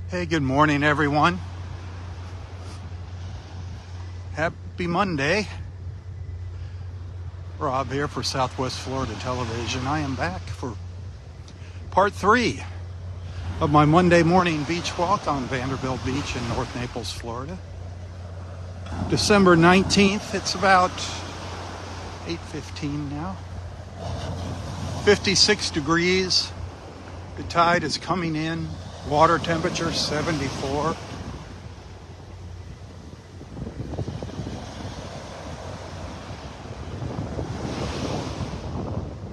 Hey, good morning, everyone. Happy Monday. Rob here for Southwest Florida Television. I am back for part 3 of my Monday morning beach walk on Vanderbilt Beach in North Naples, Florida. December 19th, it's about 8:15 now. 56 degrees. The tide is coming in. Water temperature 74.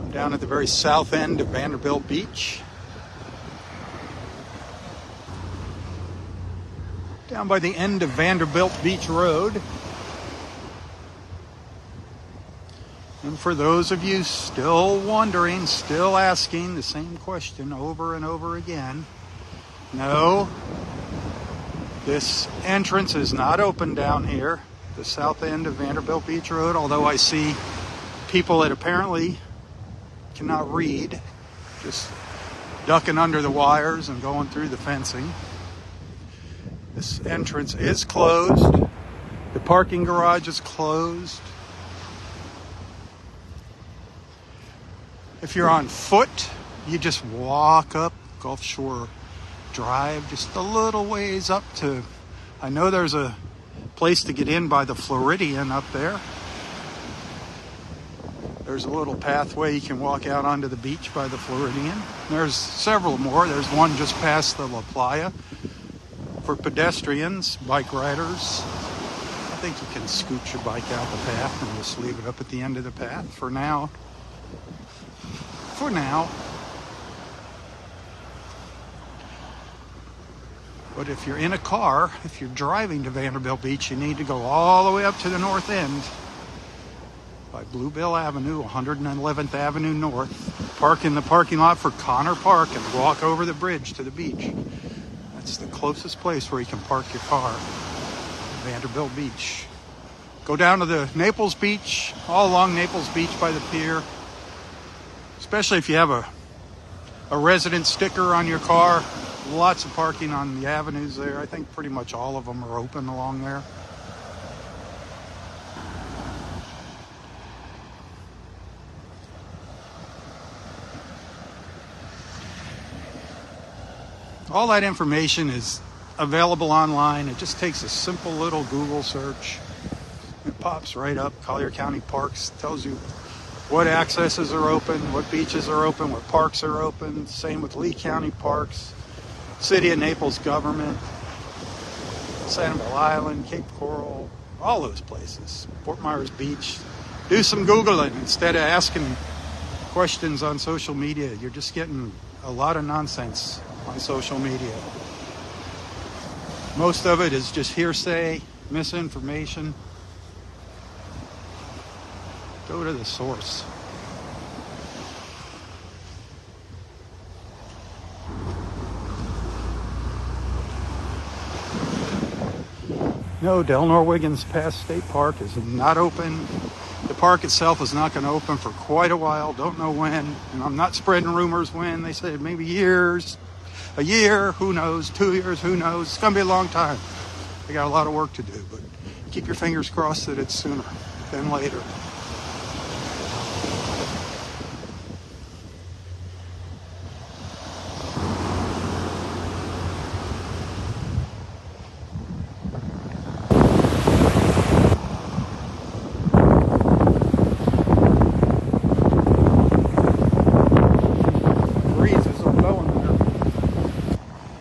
I'm down at the very south end of Vanderbilt Beach. Down by the end of Vanderbilt Beach Road. And for those of you still wondering, still asking the same question over and over again, no, this entrance is not open down here, the south end of Vanderbilt Beach Road, although I see people that apparently cannot read, just ducking under the wires and going through the fencing. This entrance is closed. The parking garage is closed. If you're on foot, you just walk up Gulf Shore Drive just a little ways up to, I know there's a place to get in by the Floridian up there. There's a little pathway you can walk out onto the beach by the Floridian. There's several more. There's one just past the La Playa for pedestrians, bike riders. I think you can scoot your bike out the path and just leave it up at the end of the path for now. But if you're in a car, if you're driving to Vanderbilt Beach, you need to go all the way up to the north end by Bluebell Avenue, 111th Avenue North. Park in the parking lot for Connor Park and walk over the bridge to the beach. That's the closest place where you can park your car, Vanderbilt Beach. Go down to the Naples Beach, all along Naples Beach by the pier. Especially if you have a resident sticker on your car. Lots of parking on the avenues there. I think pretty much all of them are open along there. All that information is available online. It just takes a simple little Google search. It pops right up. Collier County Parks tells you what accesses are open, what beaches are open, what parks are open. Same with Lee County Parks, City of Naples government, Sanibel Island, Cape Coral, all those places. Fort Myers Beach. Do some Googling instead of asking questions on social media. You're just getting a lot of nonsense on social media. Most of it is just hearsay, misinformation. Go to the source. No, Delnor Wiggins Pass State Park is not open. The park itself is not going to open for quite a while. Don't know when. And I'm not spreading rumors when. They said maybe years. A year, who knows? 2 years, who knows? It's going to be a long time. They got a lot of work to do. But keep your fingers crossed that it's sooner than later.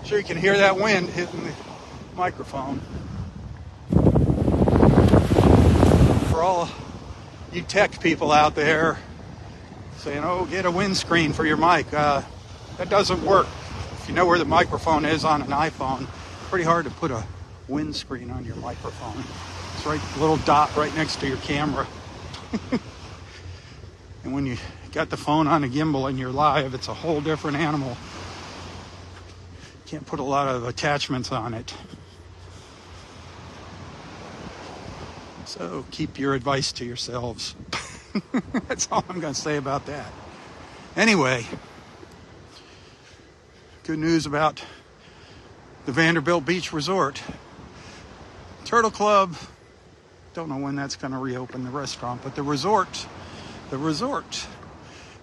Sure, you can hear that wind hitting the microphone. For all you tech people out there saying, oh, get a windscreen for your mic, that doesn't work. If you know where the microphone is on an iPhone, it's pretty hard to put a windscreen on your microphone. It's right, a little dot right next to your camera. And when you got the phone on a gimbal and you're live, it's a whole different animal. Can't put a lot of attachments on it. So keep your advice to yourselves. That's all I'm going to say about that. Anyway, good news about the Vanderbilt Beach Resort. Turtle Club, don't know when that's going to reopen, the restaurant, but the resort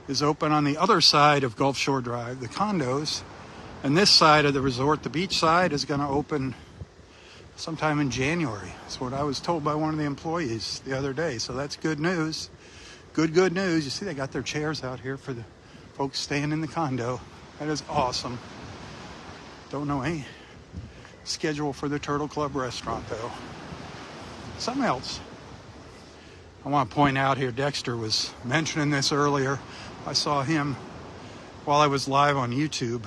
is open on the other side of Gulf Shore Drive, the condos. And this side of the resort, the beach side, is going to open sometime in January. That's what I was told by one of the employees the other day. So that's good news. Good news. You see, they got their chairs out here for the folks staying in the condo. That is awesome. Don't know any schedule for the Turtle Club restaurant, though. Something else I want to point out here, Dexter was mentioning this earlier. I saw him while I was live on YouTube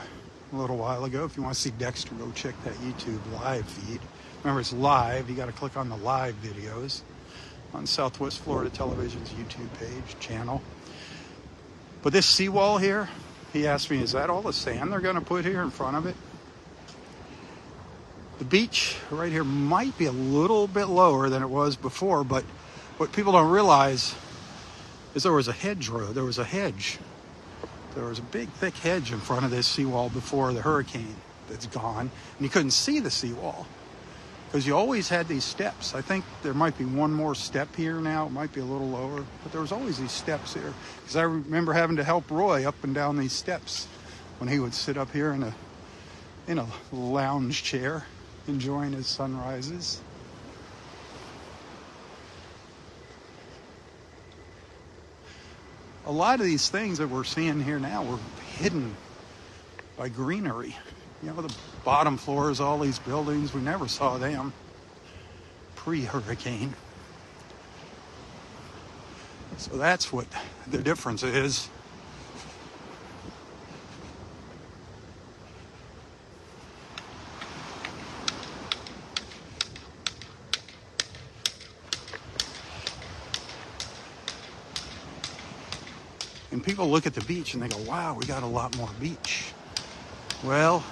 a little while ago. If you want to see Dexter, go check that YouTube live feed. Remember, it's live. You got to click on the live videos on Southwest Florida Television's YouTube page, channel. But this seawall here, he asked me, is that all the sand they're going to put here in front of it? The beach right here might be a little bit lower than it was before, but what people don't realize is there was a hedgerow. There was a hedge. There was a big, thick hedge in front of this seawall before the hurricane that's gone. And you couldn't see the seawall because you always had these steps. I think there might be one more step here now. It might be a little lower, but there was always these steps here. Because I remember having to help Roy up and down these steps when he would sit up here in a lounge chair enjoying his sunrises. A lot of these things that we're seeing here now were hidden by greenery. You know, the bottom floors, all these buildings, we never saw them pre-hurricane. So that's what the difference is. And people look at the beach and they go, wow, we got a lot more beach. Well,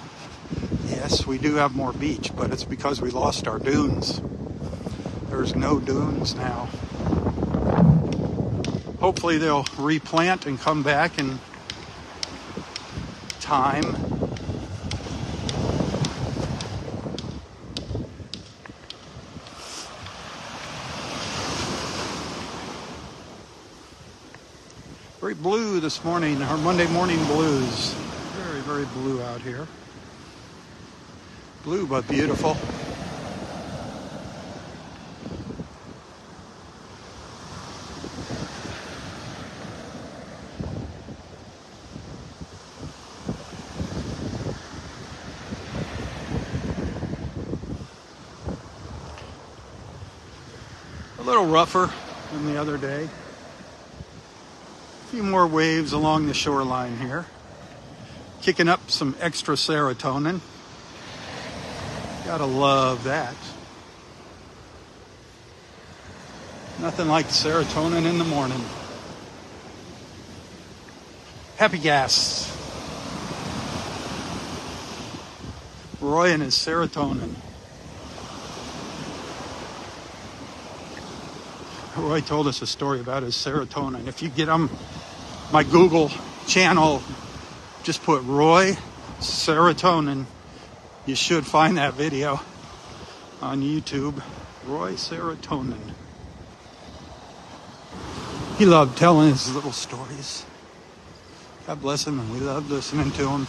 yes, we do have more beach, but it's because we lost our dunes. There's no dunes now. Hopefully they'll replant and come back in time. Very blue this morning, our Monday morning blues. Very, very blue out here. Blue but beautiful. A little rougher than the other day. A few more waves along the shoreline here. Kicking up some extra serotonin. Gotta love that. Nothing like serotonin in the morning. Happy gas. Roy and his serotonin. Roy told us a story about his serotonin. If you get on my Google channel, just put Roy serotonin. You should find that video on YouTube. Roy serotonin. He loved telling his little stories. God bless him, and we loved listening to him.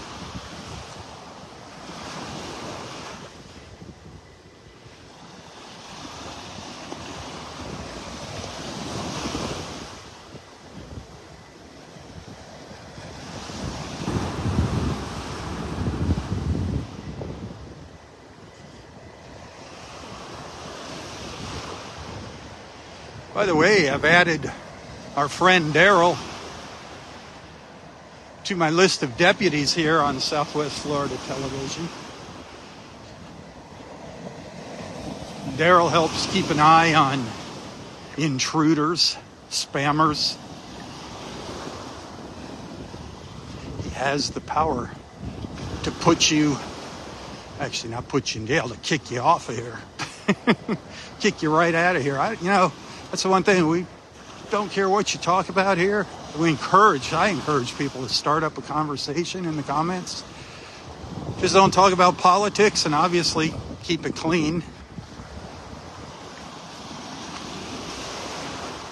By the way, I've added our friend Daryl to my list of deputies here on Southwest Florida Television. Daryl helps keep an eye on intruders, spammers. He has the power to put you, actually not put you in jail, to kick you off of here. Kick you right out of here. That's the one thing. We don't care what you talk about here. I encourage people to start up a conversation in the comments. Just don't talk about politics, and obviously keep it clean.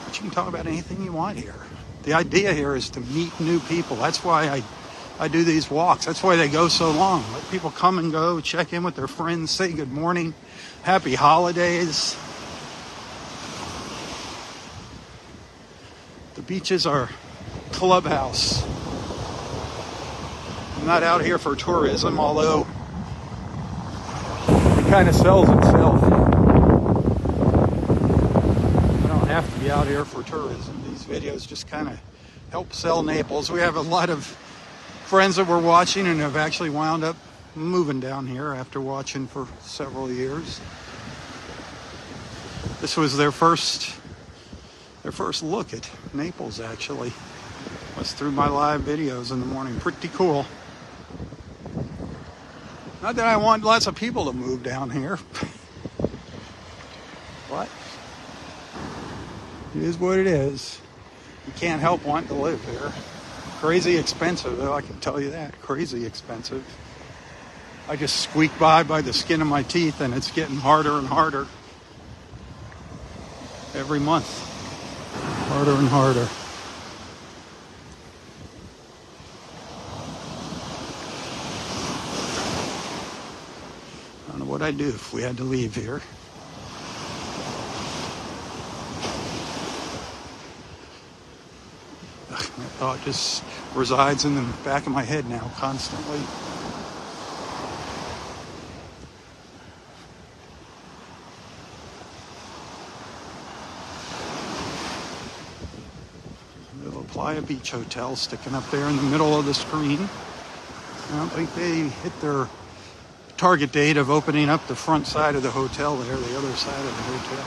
But you can talk about anything you want here. The idea here is to meet new people. That's why I do these walks. That's why they go so long. Let people come and go, check in with their friends, say good morning, happy holidays. The beaches are clubhouse. I'm not out here for tourism, although it kind of sells itself. I don't have to be out here for tourism. These videos just kind of help sell Naples. We have a lot of friends that we're watching and have actually wound up moving down here after watching for several years. This was their first look at Naples, actually. Was through my live videos in the morning. Pretty cool. Not that I want lots of people to move down here. But it is what it is. You can't help wanting to live here. Crazy expensive, though, I can tell you that. Crazy expensive. I just squeak by the skin of my teeth, and it's getting harder and harder every month. Harder and harder. I don't know what I'd do if we had to leave here. That thought just resides in the back of my head now constantly. Little Playa Beach Hotel sticking up there in the middle of the screen. I don't think they hit their target date of opening up the front side of the hotel there, the other side of the hotel.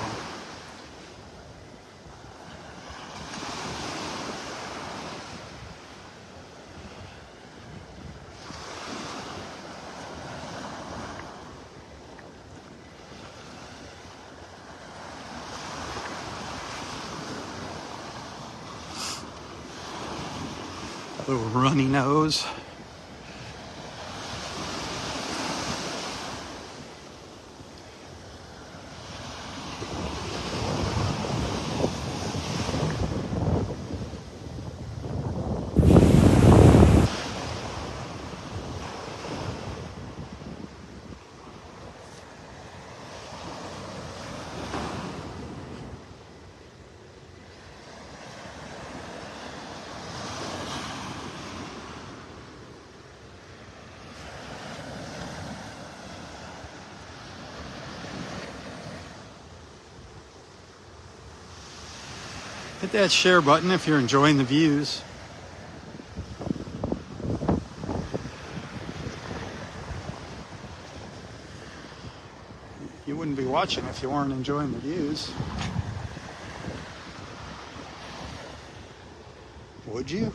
A little runny nose. Hit that share button if you're enjoying the views. You wouldn't be watching if you weren't enjoying the views. Would you?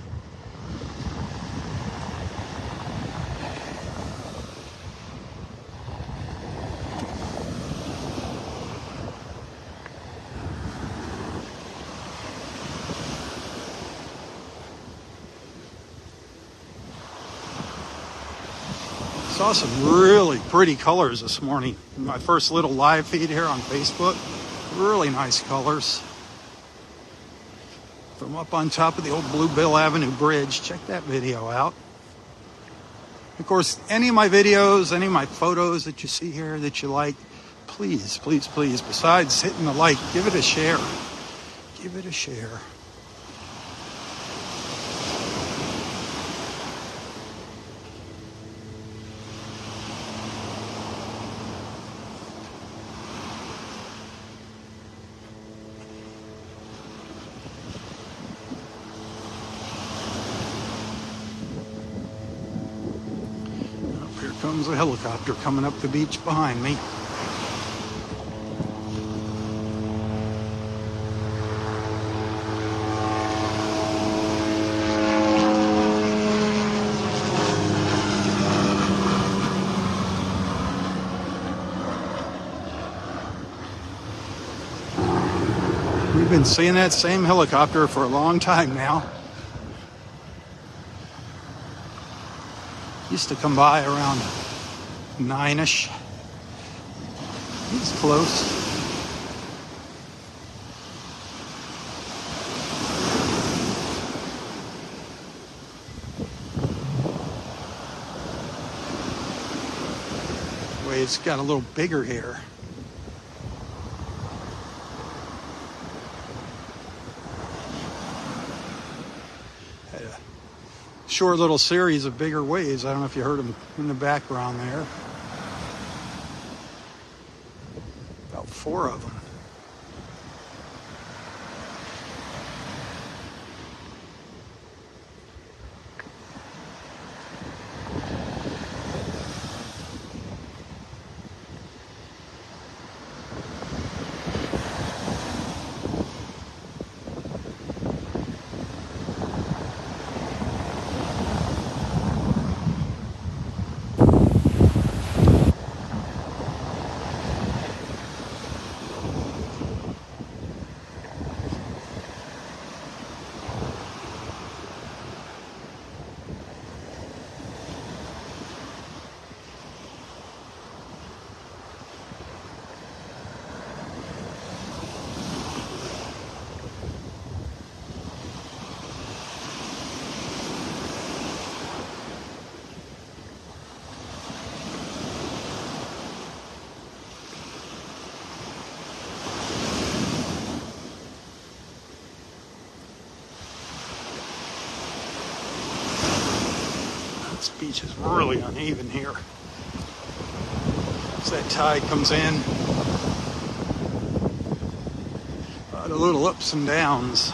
Saw some really pretty colors this morning in my first little live feed here on Facebook. Really nice colors. From up on top of the old Bluebill Avenue Bridge. Check that video out. Of course, any of my videos, any of my photos that you see here that you like, please, please, please, besides hitting the like, give it a share. Give it a share. Comes a helicopter coming up the beach behind me. We've been seeing that same helicopter for a long time now. Used to come by around 9-ish. He's close. Wave's got a little bigger here. Had a short little series of bigger waves. I don't know if you heard them in the background there. About 4 of them. This beach is really uneven here. As that tide comes in, a lot of little ups and downs.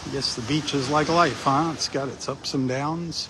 I guess the beach is like life, huh? It's got its ups and downs.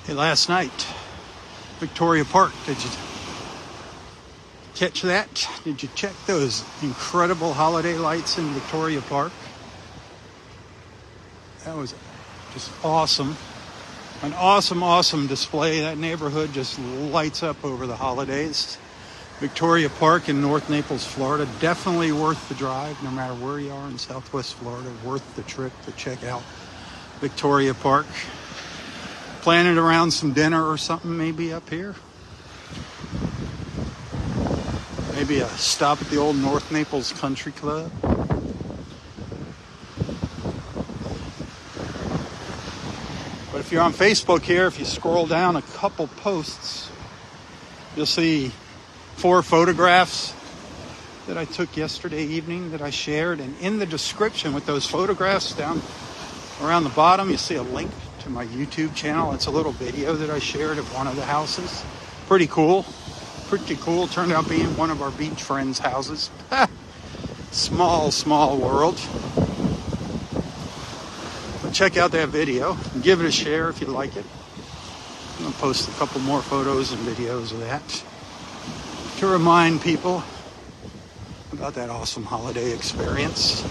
Hey, last night, Victoria Park, did you catch that? Did you check those incredible holiday lights in Victoria Park? That was just awesome. An awesome, awesome display. That neighborhood just lights up over the holidays. Victoria Park in North Naples, Florida. Definitely worth the drive, no matter where you are in Southwest Florida. Worth the trip to check out Victoria Park. Planning around some dinner or something maybe up here. Maybe a stop at the old North Naples Country Club. But if you're on Facebook here, if you scroll down a couple posts, you'll see 4 photographs that I took yesterday evening that I shared. And in the description with those photographs down Around the bottom, you see a link to my YouTube channel. It's a little video that I shared of one of the houses. Pretty cool. Pretty cool. Turned out being one of our beach friends' houses. Small, small world. But check out that video and give it a share if you like it. I'm going to post a couple more photos and videos of that to remind people about that awesome holiday experience.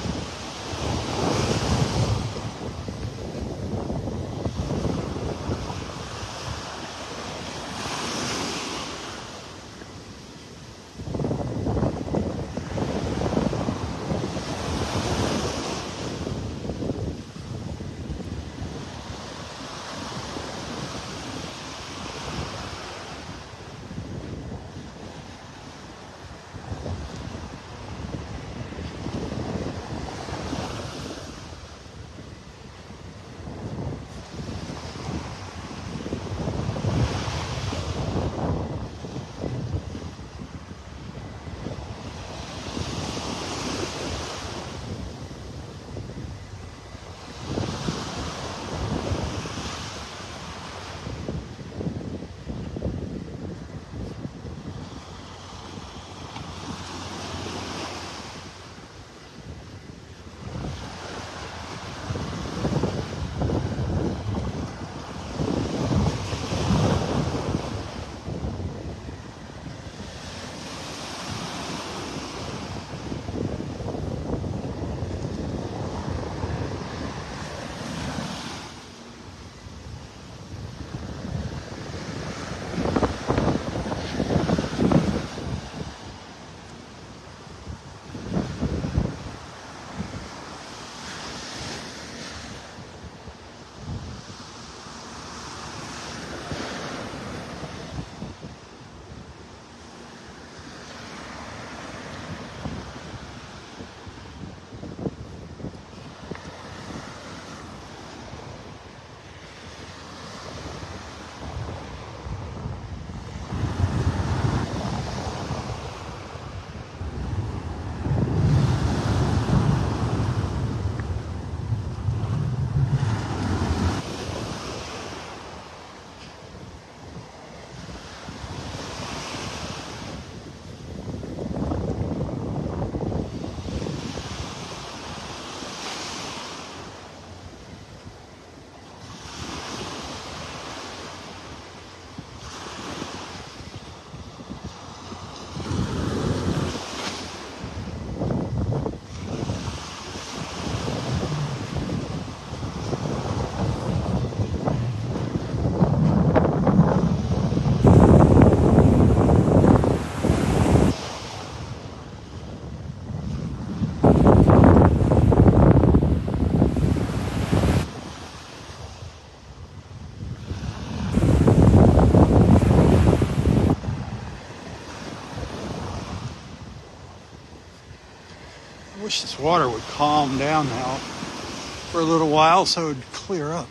I wish this water would calm down now for a little while so it would clear up.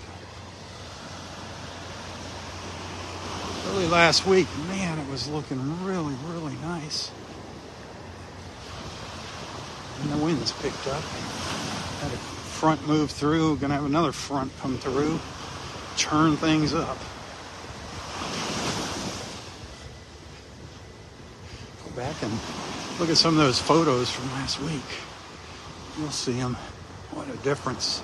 Early last week, man, it was looking really, really nice. And the winds picked up. Had a front move through, gonna have another front come through, turn things up. Go back and look at some of those photos from last week. You'll see them. What a difference.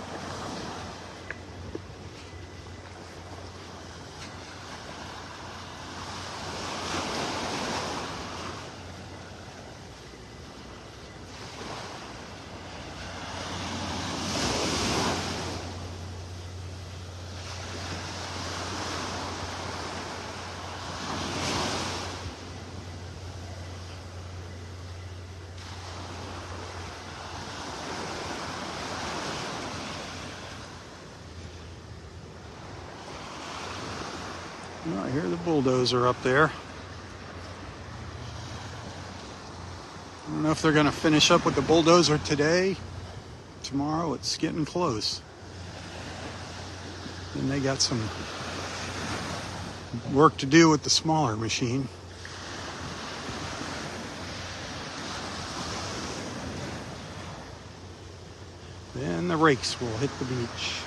Well, I hear the bulldozer up there. I don't know if they're going to finish up with the bulldozer today. Tomorrow, it's getting close. And they got some work to do with the smaller machine. Then the rakes will hit the beach.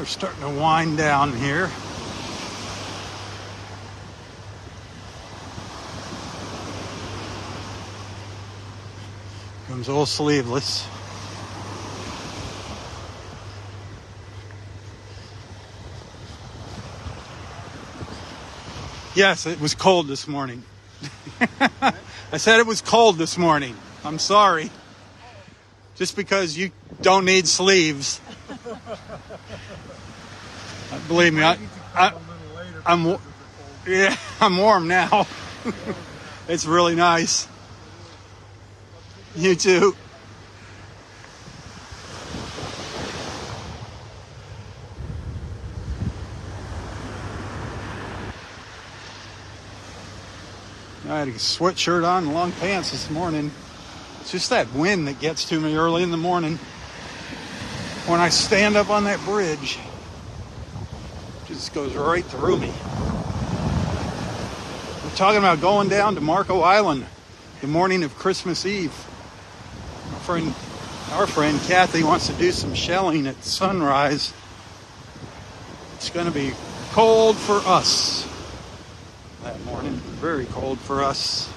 We're starting to wind down here. Comes old Sleeveless. Yes, it was cold this morning. I said it was cold this morning. I'm sorry. Just because you don't need sleeves. Believe me, I'm warm now. It's really nice. You too. I had a sweatshirt on and long pants this morning. It's just that wind that gets to me early in the morning when I stand up on that bridge. It just goes right through me. We're talking about going down to Marco Island the morning of Christmas Eve. Our friend Kathy wants to do some shelling at sunrise. It's going to be cold for us that morning. Very cold for us.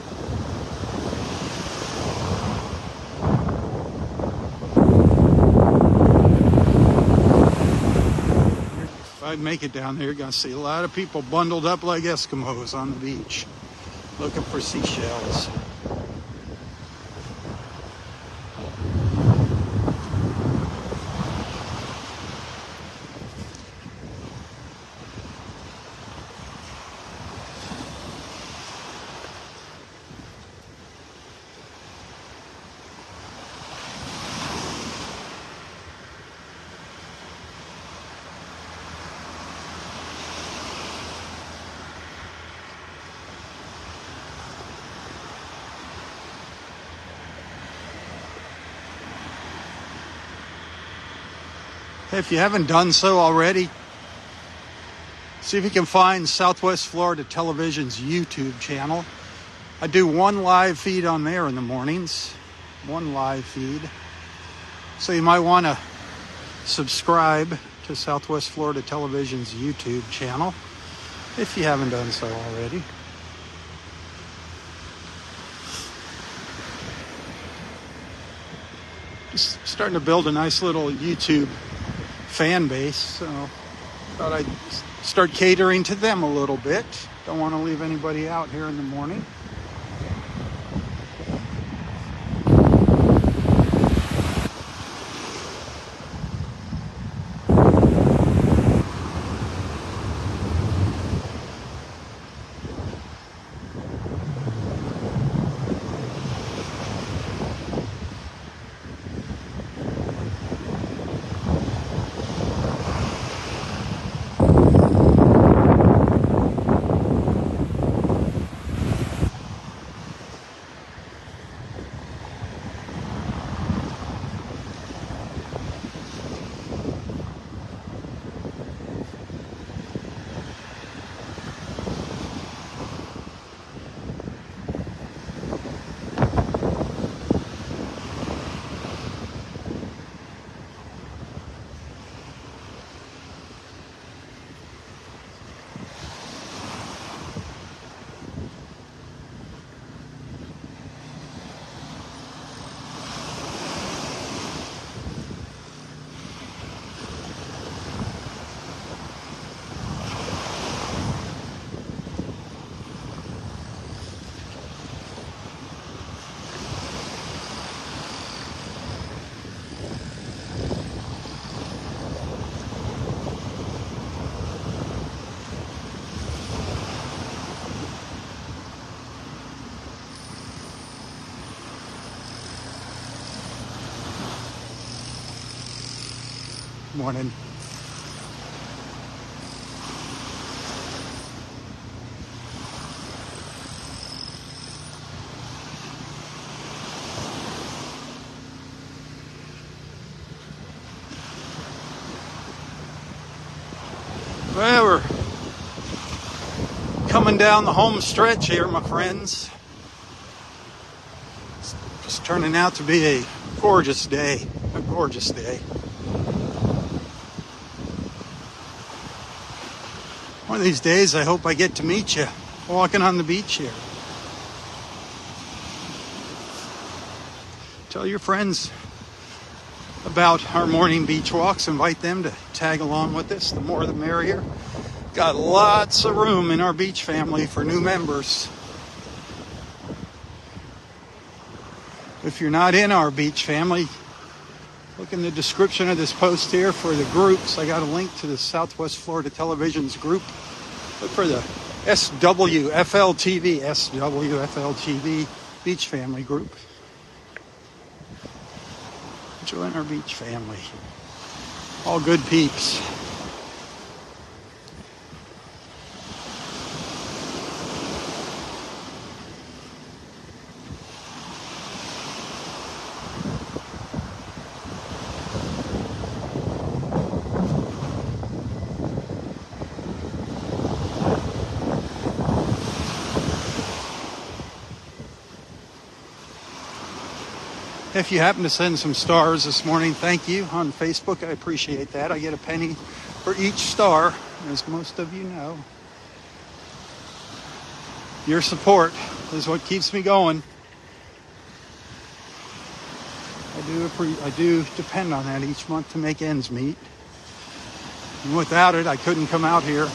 If I make it down there, you're going to see a lot of people bundled up like Eskimos on the beach looking for seashells. If you haven't done so already, see if you can find Southwest Florida Television's YouTube channel. I do one live feed on there in the mornings. One live feed. So you might want to subscribe to Southwest Florida Television's YouTube channel if you haven't done so already. Just starting to build a nice little YouTube fan base, so thought I'd start catering to them a little bit. Don't want to leave anybody out here in the morning. Morning. Well, we're coming down the home stretch here, my friends. It's just turning out to be a gorgeous day. A gorgeous day. One of these days, I hope I get to meet you walking on the beach here. Tell your friends about our morning beach walks. Invite them to tag along with us. The more the merrier. Got lots of room in our beach family for new members. If you're not in our beach family, look in the description of this post here for the groups. I got a link to the Southwest Florida Television's group. Look for the SWFLTV Beach Family Group. Join our beach family. All good peeps. If you happen to send some stars this morning, thank you on Facebook. I appreciate that. I get a penny for each star, as most of you know. Your support is what keeps me going. I do depend on that each month to make ends meet. And without it, I couldn't come out here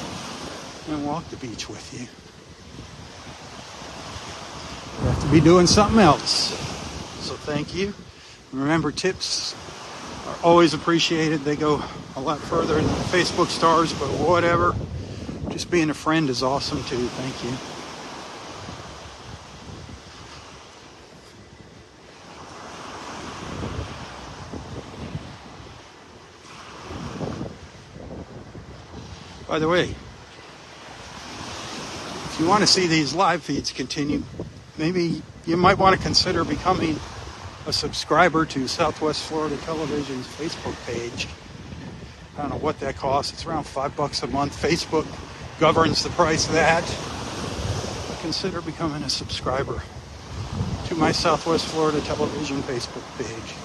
and walk the beach with you. I have to be doing something else. So thank you. Remember, tips are always appreciated. They go a lot further than Facebook stars, but whatever. Just being a friend is awesome too. Thank you. By the way, if you want to see these live feeds continue, maybe you might want to consider becoming a subscriber to Southwest Florida Television's Facebook page. I don't know what that costs. It's around $5 a month. Facebook governs the price of that. Consider becoming a subscriber to my Southwest Florida Television Facebook page.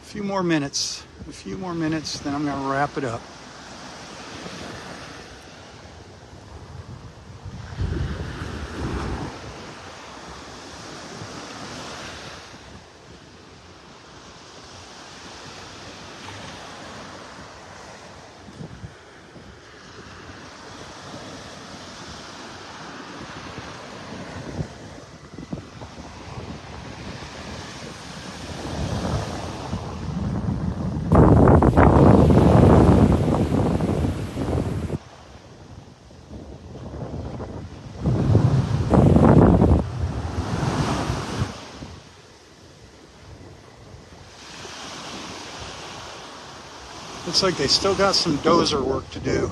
A few more minutes, then I'm going to wrap it up. Looks like they still got some dozer work to do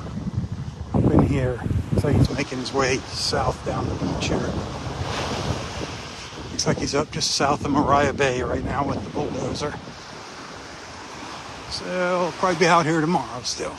up in here. Looks like he's making his way south down the beach here. Looks like he's up just south of Mariah Bay right now with the bulldozer. So he'll probably be out here tomorrow still.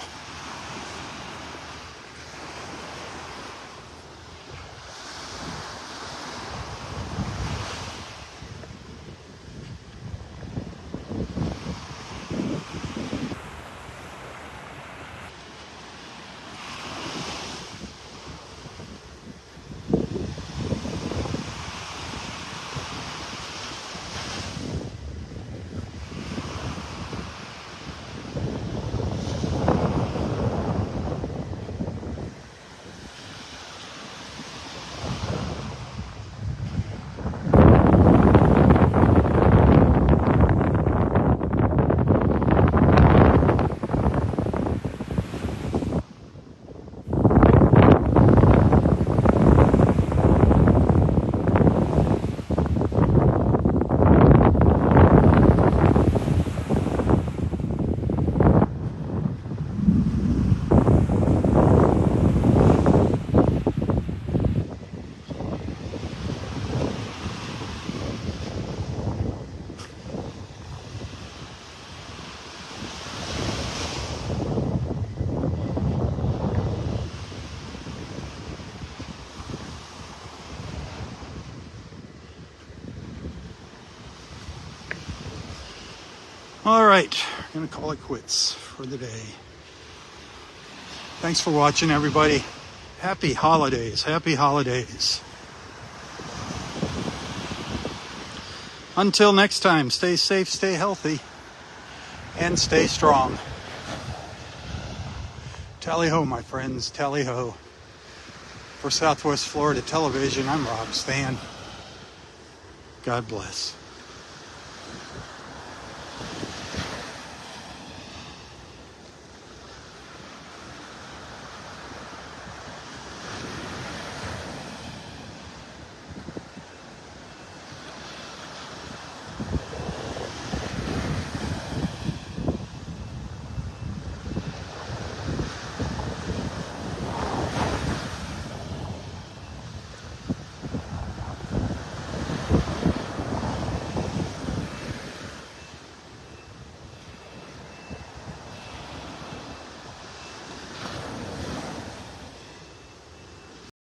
All right, I'm going to call it quits for the day. Thanks for watching, everybody. Happy holidays. Happy holidays. Until next time, stay safe, stay healthy, and stay strong. Tally-ho, my friends. Tally-ho. For Southwest Florida Television, I'm Robb Stan. God bless.